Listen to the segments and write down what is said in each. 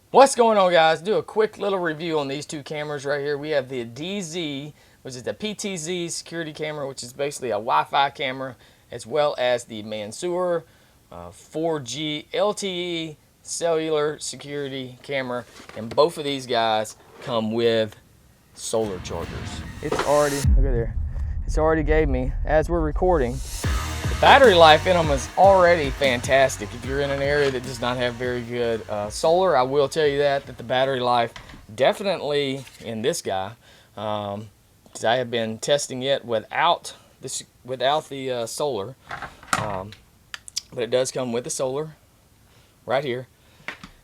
What's going on, guys? Do a quick little review on these two cameras right here. We have the Dzees, which is the PTZ Security Camera, which is basically a Wi-Fi camera, as well as the Manshur 4G LTE Cellular Security Camera. And both of these guys come with solar chargers. It's already, look at there, it's already gave me, as we're recording, battery life in them is already fantastic. If you're in an area that does not have very good solar, I will tell you that the battery life definitely in this guy, because I have been testing it without the solar, but it does come with the solar right here,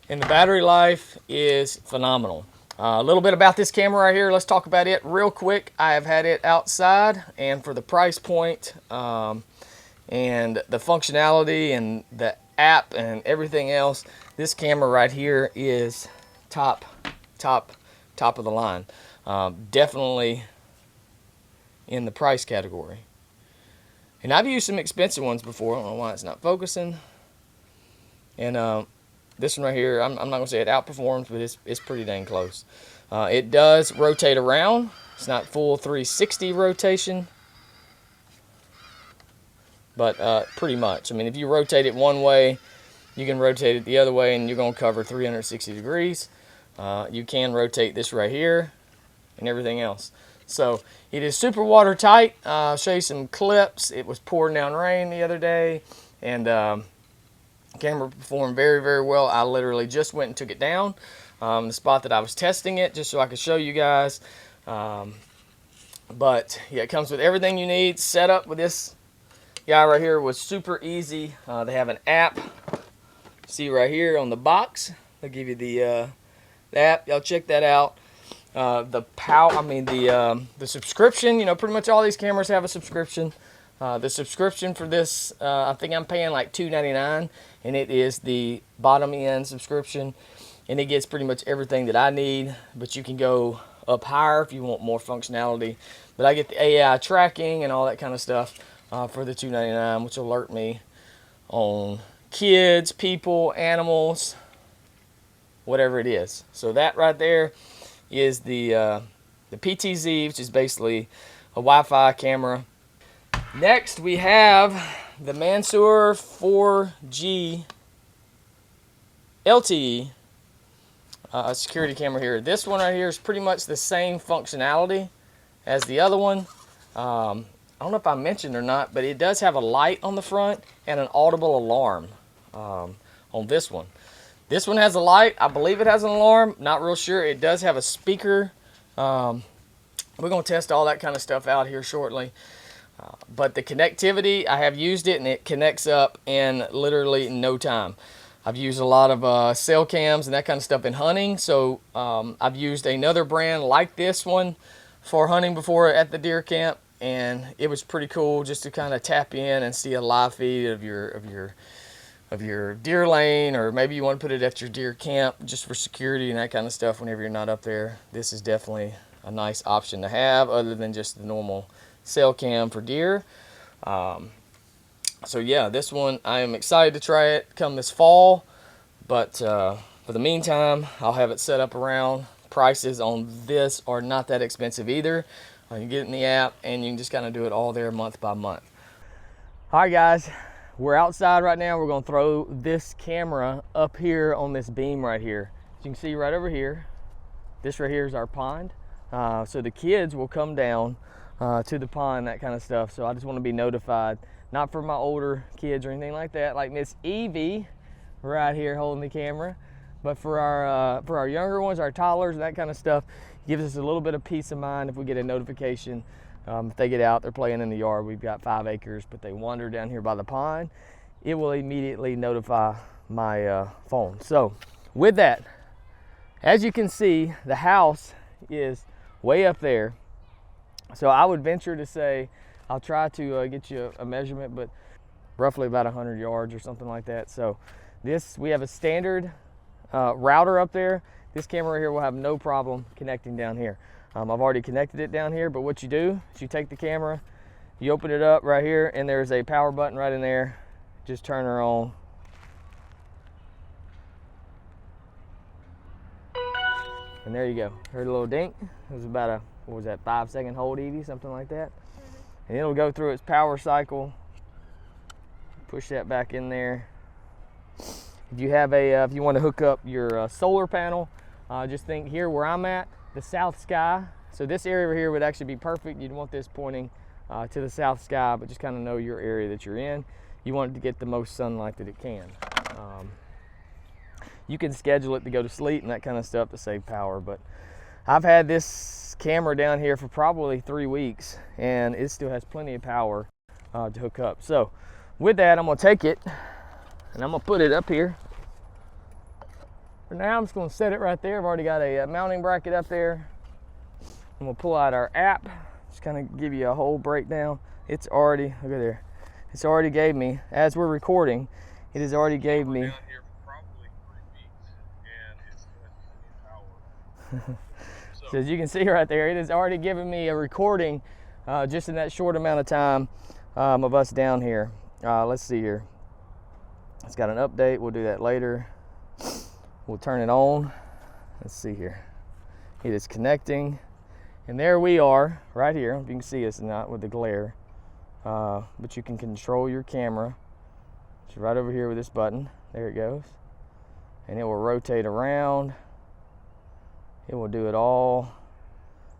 and the battery life is phenomenal. A little bit about this camera right here. Let's talk about it real quick. I have had it outside, and for the price point, and the functionality and the app and everything else, this camera right here is top of the line. Definitely in the price category. And I've used some expensive ones before. I don't know why it's not focusing. And this one right here, I'm not gonna say it outperforms, but it's pretty dang close. It does rotate around. It's not full 360 rotation, but pretty much. I mean, if you rotate it one way, you can rotate it the other way, and you're going to cover 360 degrees. You can rotate this right here and everything else. So it is super watertight. I'll show you some clips. It was pouring down rain the other day, and the camera performed very, very well. I literally just went and took it down, the spot that I was testing it, just so I could show you guys. But yeah, it comes with everything you need. Set up with this guy right here was super easy. They have an app. See right here on the box. They'll give you the app. Y'all check that out. The subscription. You know, pretty much all these cameras have a subscription. The subscription for this, I think I'm paying like $2.99, and it is the bottom end subscription, and it gets pretty much everything that I need. But you can go up higher if you want more functionality. But I get the AI tracking and all that kind of stuff for the $2.99, which will alert me on kids, people, animals, whatever it is. So that right there is the PTZ, which is basically a Wi-Fi camera. Next, we have the Manshur 4G LTE security camera here. This one right here is pretty much the same functionality as the other one. I don't know if I mentioned or not, but it does have a light on the front and an audible alarm on this one. This one has a light. I believe it has an alarm. Not real sure. It does have a speaker. We're going to test all that kind of stuff out here shortly. But the connectivity, I have used it, and it connects up in literally no time. I've used a lot of cell cams and that kind of stuff in hunting. So I've used another brand like this one for hunting before at the deer camp, and it was pretty cool just to kind of tap in and see a live feed of your deer lane, or maybe you want to put it at your deer camp just for security and that kind of stuff whenever you're not up there. This is definitely a nice option to have, other than just the normal cell cam for deer. So yeah, this one I am excited to try it come this fall, but for the meantime, I'll have it set up around. Prices on this are not that expensive either. You can get it in the app, and you can just kind of do it all there month by month. All right, guys, we're outside right now. We're going to throw this camera up here on this beam right here. As you can see right over here, this right here is our pond. So the kids will come down to the pond, that kind of stuff. So I just want to be notified, not for my older kids or anything like that, like Miss Evie right here holding the camera, but for our younger ones, our toddlers, that kind of stuff. Gives us a little bit of peace of mind if we get a notification. If they get out, they're playing in the yard. We've got 5 acres, but they wander down here by the pond. It will immediately notify my phone. So with that, as you can see, the house is way up there. So I would venture to say, I'll try to get you a measurement, but roughly about 100 yards or something like that. So we have a standard router up there. This camera right here will have no problem connecting down here. I've already connected it down here, but what you do is you take the camera, you open it up right here, and there's a power button right in there. Just turn her on. And there you go. Heard a little dink. It was about a, what was that, 5-second hold, Evie, something like that. And it'll go through its power cycle. Push that back in there. If you have if you want to hook up your solar panel, just think here where I'm at, the south sky. So this area over here would actually be perfect. You'd want this pointing to the south sky, but just kind of know your area that you're in. You want it to get the most sunlight that it can. You can schedule it to go to sleep and that kind of stuff to save power, but I've had this camera down here for probably 3 weeks and it still has plenty of power to hook up. So with that, I'm gonna take it and I'm gonna put it up here. For now, I'm just gonna set it right there. I've already got a mounting bracket up there. I'm gonna pull out our app, just kind of give you a whole breakdown. It's already, look at there. It's already gave me, as we're recording, it has already gave me. So as you can see right there, it has already given me a recording just in that short amount of time of us down here. Let's see here. It's got an update. We'll do that later. We'll turn it on. Let's see here. It is connecting. And there we are right here. If you can see us not with the glare. But you can control your camera. It's right over here with this button. There it goes. And it will rotate around. It will do it all.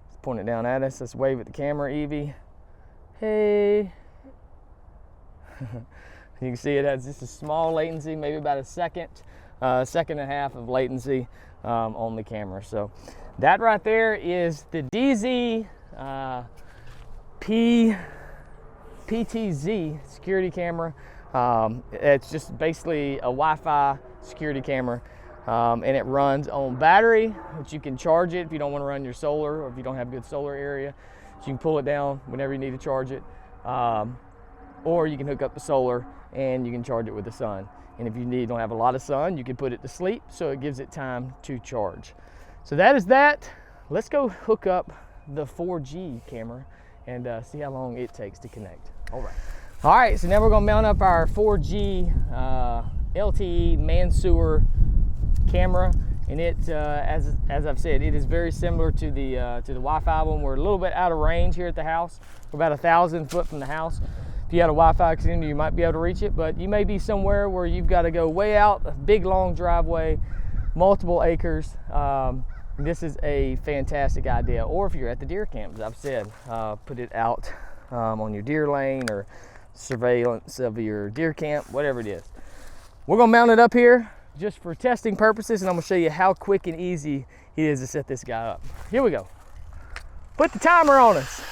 Let's point it down at us. Let's wave at the camera, Evie. Hey. You can see it has just a small latency, maybe about a second and a half of latency on the camera. So that right there is the Dzees PTZ security camera. It's just basically a Wi-Fi security camera. And it runs on battery, which you can charge it if you don't want to run your solar or if you don't have a good solar area. So you can pull it down whenever you need to charge it. Or you can hook up the solar and you can charge it with the sun. And if you don't have a lot of sun, you can put it to sleep so it gives it time to charge. So that is that. Let's go hook up the 4G camera and see how long it takes to connect. All right, so now we're gonna mount up our 4G LTE Manshur camera, and it as I've said, it is very similar to the Wi-Fi one. We're a little bit out of range here at the house. We're about 1,000 foot from the house. If you had a Wi-Fi extender, you might be able to reach it, but you may be somewhere where you've got to go way out, a big long driveway, multiple acres. This is a fantastic idea. Or if you're at the deer camp, as I've said, put it out on your deer lane or surveillance of your deer camp, whatever it is. We're gonna mount it up here just for testing purposes, and I'm gonna show you how quick and easy it is to set this guy up. Here we go. Put the timer on us.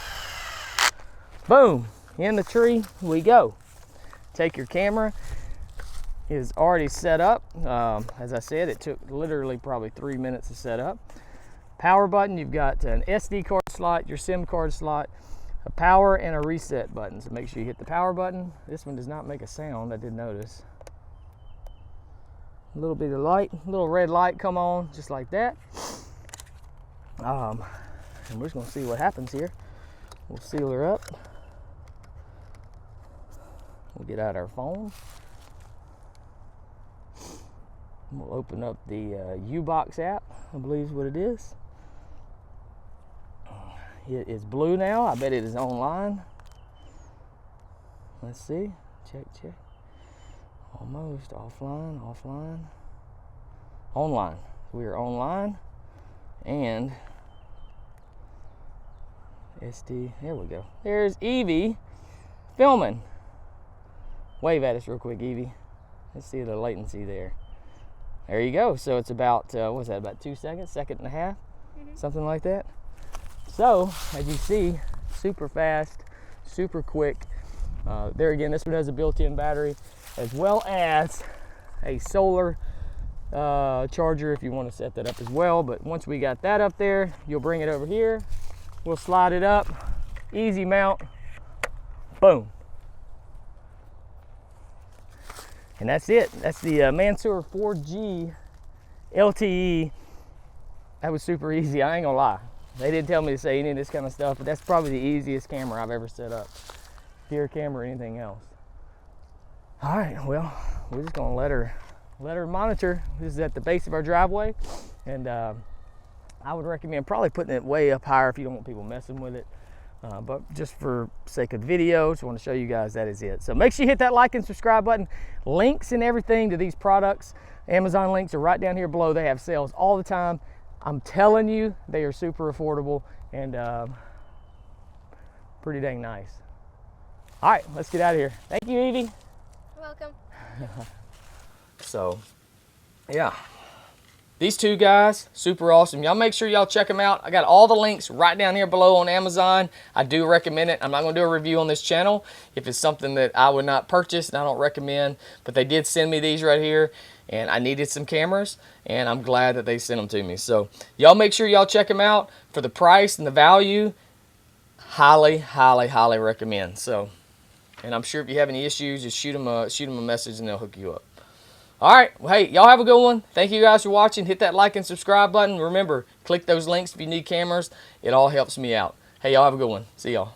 Boom, in the tree we go. Take your camera. It is already set up. As I said, it took literally probably 3 minutes to set up. Power button, you've got an SD card slot, your SIM card slot, a power and a reset button. So make sure you hit the power button. This one does not make a sound, I did notice. A little bit of light, a little red light come on, just like that. And we're just gonna see what happens here. We'll seal her up. We'll get out our phone. We'll open up the unbox app, I believe is what it is. It is blue now. I bet it is online. Let's see. Check. Almost offline. Online. We are online. And SD. There we go. There's Evie filming. Wave at us real quick, Evie. Let's see the latency there. There you go. So it's about, what's that, about 2 seconds, second and a half, something like that. So, as you see, super fast, super quick. There again, this one has a built-in battery, as well as a solar charger if you want to set that up as well. But once we got that up there, you'll bring it over here. We'll slide it up, easy mount, boom. And that's it. That's the Manshur 4G LTE. That was super easy, I ain't gonna lie. They didn't tell me to say any of this kind of stuff, but that's probably the easiest camera I've ever set up. Deer camera or anything else. All right, well, we're just gonna let her monitor. This is at the base of our driveway, and I would recommend probably putting it way up higher if you don't want people messing with it. But just for sake of the video, just want to show you guys that is it. So make sure you hit that like and subscribe button. Links and everything to these products, Amazon links are right down here below. They have sales all the time. I'm telling you, they are super affordable and pretty dang nice. All right, let's get out of here. Thank you, Evie. You're welcome. So, yeah. These two guys, super awesome. Y'all make sure y'all check them out. I got all the links right down here below on Amazon. I do recommend it. I'm not going to do a review on this channel if it's something that I would not purchase and I don't recommend. But they did send me these right here, and I needed some cameras, and I'm glad that they sent them to me. So y'all make sure y'all check them out for the price and the value. Highly, highly, highly recommend. So, and I'm sure if you have any issues, just shoot them a message and they'll hook you up. All right, well, hey, y'all have a good one. Thank you guys for watching. Hit that like and subscribe button. Remember, click those links if you need cameras. It all helps me out. Hey, y'all have a good one. See y'all.